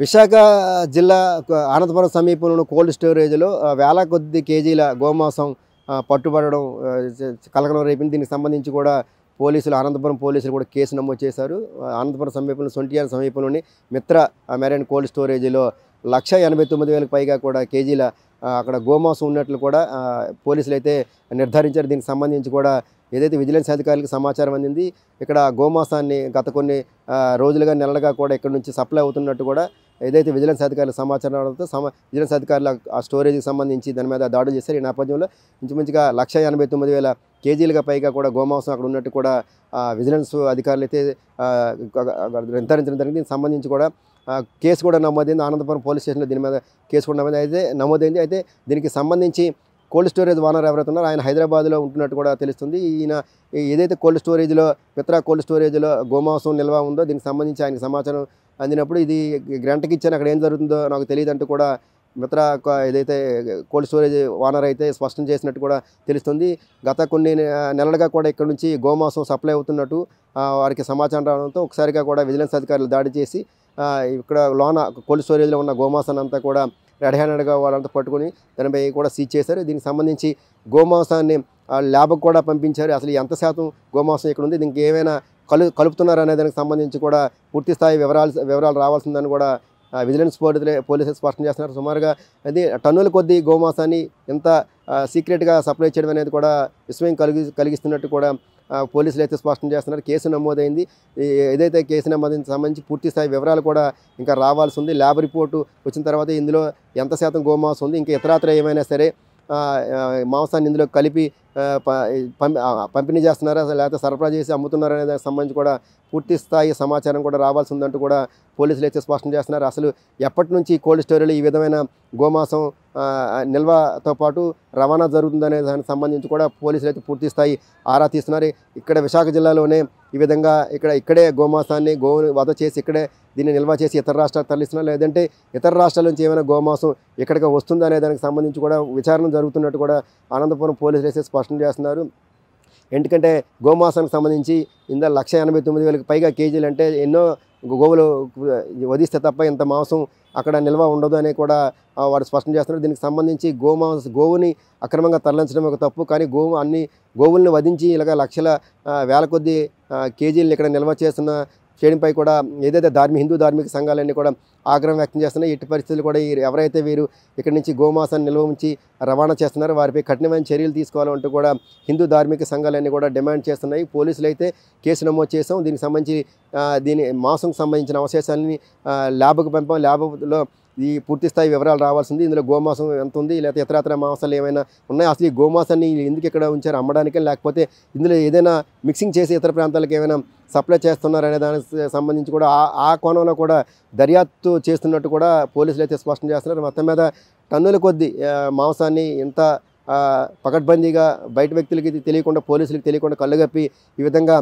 విశాఖ జిల్లా అనంతపురం సమీపంలోని కోల్డ్ స్టోరేజ్లో వేల కొద్ది కేజీల గోమాంసం పట్టుబడడం కలకలం రేపింది. దీనికి సంబంధించి కూడా అనంతపురం పోలీసులు కూడా కేసు నమోదు చేశారు. అనంతపురం సమీపంలో సొంటియాల సమీపంలోని మిత్ర మెరైన్ కోల్డ్ స్టోరేజీలో 1,89,000 పైగా కూడా కేజీల అక్కడ గోమాంసం ఉన్నట్లు కూడా పోలీసులు అయితే నిర్ధారించారు. దీనికి సంబంధించి కూడా ఏదైతే విజిలెన్స్ అధికారులకు సమాచారం అందింది, ఇక్కడ గోమాంసాన్ని గత కొన్ని రోజులుగా నెలలుగా కూడా ఇక్కడ నుంచి సప్లై అవుతున్నట్టు కూడా ఏదైతే విజిలెన్స్ అధికారులకు సమాచారం రావడంతో విజిలెన్స్ అధికారులు ఆ స్టోరేజ్కి సంబంధించి దాని మీద దాడులు చేశారు. ఈ నేపథ్యంలో ఇంచుమించుగా 1,89,000 కేజీలుగా పైగా కూడా గోమాంసం అక్కడ ఉన్నట్టు కూడా విజిలెన్స్ అధికారులు అయితే నిర్ధారించడం జరిగింది. దీనికి సంబంధించి కూడా కేసు కూడా నమోదైంది. అనంతపురం పోలీస్ స్టేషన్లో దీని మీద కేసు కూడా నమోదైంది. అయితే దీనికి సంబంధించి కోల్డ్ స్టోరేజ్ ఓనర్ ఎవరైతే ఉన్నారో ఆయన హైదరాబాద్లో ఉంటున్నట్టు కూడా తెలుస్తుంది. ఈయన ఏదైతే కోల్డ్ స్టోరేజ్లో మిత్ర కోల్డ్ స్టోరేజ్లో గోమాంసం నిల్వ ఉందో దీనికి సంబంధించి ఆయనకు సమాచారం అందినప్పుడు ఇది గ్రాంట్కి ఇచ్చాను, అక్కడ ఏం జరుగుతుందో నాకు తెలియదు అంటూ కూడా మిత్ర ఏదైతే కోల్డ్ స్టోరేజ్ ఓనర్ అయితే స్పష్టం చేసినట్టు కూడా తెలుస్తుంది. గత కొన్ని నెలలుగా కూడా ఇక్కడ నుంచి గోమాంసం సప్లై అవుతున్నట్టు వారికి సమాచారం రావడంతో ఒకసారిగా కూడా విజిలెన్స్ అధికారులు దాడి చేసి ఇక్కడ లోన కోల్డ్ స్టోరేజ్లో ఉన్న గోమాంసాన్ని అంతా కూడా రెడ్ హ్యాండెడ్గా వాళ్ళంతా పట్టుకొని దానిపై కూడా సీజ్ చేశారు. దీనికి సంబంధించి గోమాంసాన్ని ల్యాబ్కి కూడా పంపించారు. అసలు ఎంత శాతం గోమాంసం ఇక్కడ ఉంది, దీనికి ఏమైనా కలుపుతున్నారు అనే దానికి సంబంధించి కూడా పూర్తి స్థాయి వివరాలు రావాల్సిందని కూడా విజిలెన్స్ పోలీసులు స్పష్టం చేస్తున్నారు. సుమారుగా అది టన్నుల కొద్దీ గోమాంసాన్ని ఎంత సీక్రెట్గా సప్లై చేయడం అనేది కూడా విస్మయం కలిగిస్తున్నట్టు కూడా పోలీసులు అయితే స్పష్టం చేస్తున్నారు. కేసు నమోదైంది. ఏదైతే కేసు సంబంధించి పూర్తి స్థాయి వివరాలు కూడా ఇంకా రావాల్సి ఉంది. ల్యాబ్ రిపోర్టు వచ్చిన తర్వాత ఇందులో ఎంత శాతం గోమాంసం ఉంది, ఇంకా ఇతరత్ర ఏమైనా సరే మాంసాన్ని ఇందులో కలిపి పంపిణీ చేస్తున్నారా లేకపోతే సరఫరా చేసి అమ్ముతున్నారా అనే దానికి సంబంధించి కూడా పూర్తి స్థాయి సమాచారం కూడా రావాల్సి ఉందంటూ కూడా పోలీసులు అయితే స్పష్టం చేస్తున్నారు. అసలు ఎప్పటి నుంచి కోల్డ్ స్టోరేజ్లో ఈ విధమైన గోమాంసం నిల్వతో పాటు రవాణా జరుగుతుందనే దానికి సంబంధించి కూడా పోలీసులు అయితే పూర్తి స్థాయి ఆరా తీస్తున్నారు. ఇక్కడ విశాఖ జిల్లాలోనే ఈ విధంగా ఇక్కడే గోమాంసాన్ని వధ చేసి ఇక్కడే దీన్ని నిల్వ చేసి ఇతర రాష్ట్రాలకు తరలిస్తున్నారు, లేదంటే ఇతర రాష్ట్రాల నుంచి ఏమైనా గోమాంసం ఇక్కడికి వస్తుందా అనే దానికి సంబంధించి కూడా విచారణ జరుగుతున్నట్టు కూడా అనంతపురం పోలీసులు అయితే స్పష్టం చేస్తున్నారు. ఎందుకంటే గోమాంసానికి సంబంధించి ఇందులో 1,89,000 పైగా కేజీలు అంటే ఎన్నో గోవులు వధిస్తే తప్ప ఇంత మాంసం అక్కడ నిల్వ ఉండదు అని కూడా వారు స్పష్టం చేస్తున్నారు. దీనికి సంబంధించి గోవుని అక్రమంగా తరలించడం ఒక తప్పు, కానీ అన్ని గోవుల్ని వధించి ఇలాగ వేల కొద్ది కేజీలు ఇక్కడ నిల్వ చేయడంపై కూడా ఏదైతే హిందూ ధార్మిక సంఘాలన్నీ కూడా ఆగ్రహం వ్యక్తం చేస్తున్నాయి. ఎట్టి పరిస్థితులు కూడా ఎవరైతే వీరు ఇక్కడి నుంచి గోమాంసాన్ని నిల్వ ఉంచి రవాణా చేస్తున్నారో వారిపై కఠినమైన చర్యలు తీసుకోవాలంటూ కూడా హిందూ ధార్మిక సంఘాలన్నీ కూడా డిమాండ్ చేస్తున్నాయి. పోలీసులు అయితే కేసు నమోదు చేసాం. దీనికి సంబంధించి మాంసం సంబంధించిన అవశేషాలని ల్యాబ్కి పంపాం. ల్యాబ్లో ఈ పూర్తి స్థాయి వివరాలు రావాల్సింది. ఇందులో గోమాంసం ఎంత ఉంది, లేకపోతే ఇతరత్ర మాంసాలు ఏమైనా ఉన్నాయి, అసలు ఈ గోమాంసాన్ని ఎందుకు ఇక్కడ ఉంచారు, అమ్మడానికి, లేకపోతే ఇందులో ఏదైనా మిక్సింగ్ చేసి ఇతర ప్రాంతాలకు ఏమైనా సప్లై చేస్తున్నారు అనే దానికి సంబంధించి కూడా ఆ కోణంలో కూడా దర్యాప్తు చేస్తున్నట్టు కూడా పోలీసులు అయితే స్పష్టం చేస్తున్నారు. మొత్తం మీద టన్నుల కొద్దీ మాంసాన్ని ఇంత పకడ్బందీగా బయట వ్యక్తులకి తెలియకుండా, పోలీసులకు తెలియకుండా కళ్ళుగప్పి ఈ విధంగా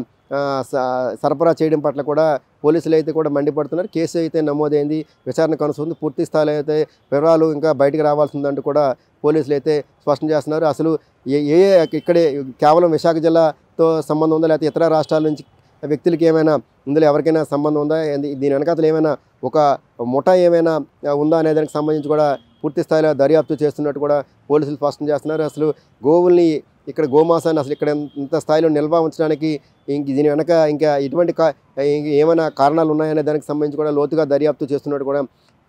సరఫరా చేయడం పట్ల కూడా పోలీసులు అయితే కూడా మండిపడుతున్నారు. కేసు అయితే నమోదైంది, విచారణ కొనసాగుతుంది. పూర్తి స్థాయిలో అయితే వివరాలు ఇంకా బయటకు రావాల్సిందంటూ కూడా పోలీసులు అయితే స్పష్టం చేస్తున్నారు. అసలు ఇక్కడే కేవలం విశాఖ జిల్లాతో సంబంధం ఉందా, లేకపోతే ఇతర రాష్ట్రాల నుంచి వ్యక్తులకి ఏమైనా ఇందులో ఎవరికైనా సంబంధం ఉందా, దీని వెనకాతలు ఏమైనా ఒక ముఠా ఏమైనా ఉందా అనే దానికి సంబంధించి కూడా పూర్తి స్థాయిలో దర్యాప్తు చేస్తున్నట్టు కూడా పోలీసులు స్పష్టం చేస్తున్నారు. అసలు గోవుల్ని ఇక్కడ గోమాంసాన్ని అసలు ఇక్కడ ఇంత స్థాయిలో నిల్వ ఉంచడానికి దీని వెనక ఇంకా ఎటువంటి ఏమైనా కారణాలు ఉన్నాయనే దానికి సంబంధించి కూడా లోతుగా దర్యాప్తు చేస్తున్నట్టు కూడా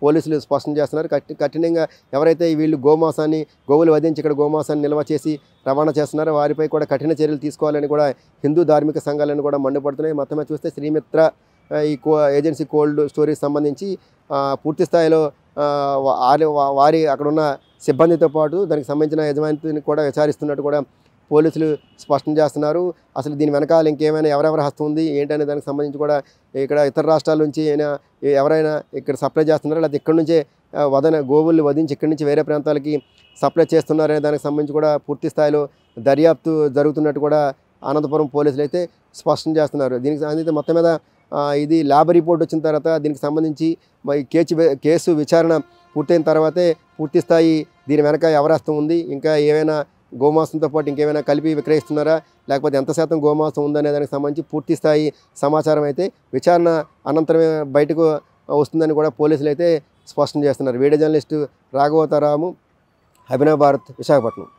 పోలీసులు స్పష్టం చేస్తున్నారు. కఠినంగా ఎవరైతే వీళ్ళు గోవులు వధించి ఇక్కడ గోమాంసాన్ని నిల్వ చేసి రవాణా చేస్తున్నారో వారిపై కూడా కఠిన చర్యలు తీసుకోవాలని కూడా హిందూ ధార్మిక సంఘాలను కూడా మండిపడుతున్నాయి. మొత్తమే చూస్తే శ్రీమిత్ర ఏజెన్సీ కోల్డ్ స్టోరేజ్ సంబంధించి పూర్తి స్థాయిలో వారి అక్కడున్న సిబ్బందితో పాటు దానికి సంబంధించిన యజమానిని కూడా విచారిస్తున్నట్టు కూడా పోలీసులు స్పష్టం చేస్తున్నారు. అసలు దీని వెనకాల ఇంకేమైనా ఎవరెవరి హస్తం ఉంది ఏంటనే దానికి సంబంధించి కూడా ఇక్కడ ఇతర రాష్ట్రాల నుంచి ఎవరైనా ఇక్కడ సప్లై చేస్తున్నారో, లేకపోతే ఇక్కడ నుంచే గోవుల్ని వధించి ఇక్కడి నుంచి వేరే ప్రాంతాలకి సప్లై చేస్తున్నారనే దానికి సంబంధించి కూడా పూర్తి స్థాయిలో దర్యాప్తు జరుగుతున్నట్టు కూడా అనంతపురం పోలీసులు అయితే స్పష్టం చేస్తున్నారు. దీనికి సంబంధించి మొత్తం మీద ఇది ల్యాబ్ రిపోర్ట్ వచ్చిన తర్వాత దీనికి సంబంధించి కేసు విచారణ పూర్తయిన తర్వాతే పూర్తి స్థాయి దీని వెనక ఎవరి హస్తం ఉంది, ఇంకా ఏమైనా గోమాంసంతో పాటు ఇంకేమైనా కలిపి విక్రయిస్తున్నారా, లేకపోతే ఎంత శాతం గోమాంసం ఉందనే దానికి సంబంధించి పూర్తి స్థాయి సమాచారం అయితే విచారణ అనంతరమే బయటకు వస్తుందని కూడా పోలీసులు అయితే స్పష్టం చేస్తున్నారు. Video journalist Raghavataramu, Abhinav Bharat, Visakhapatnam.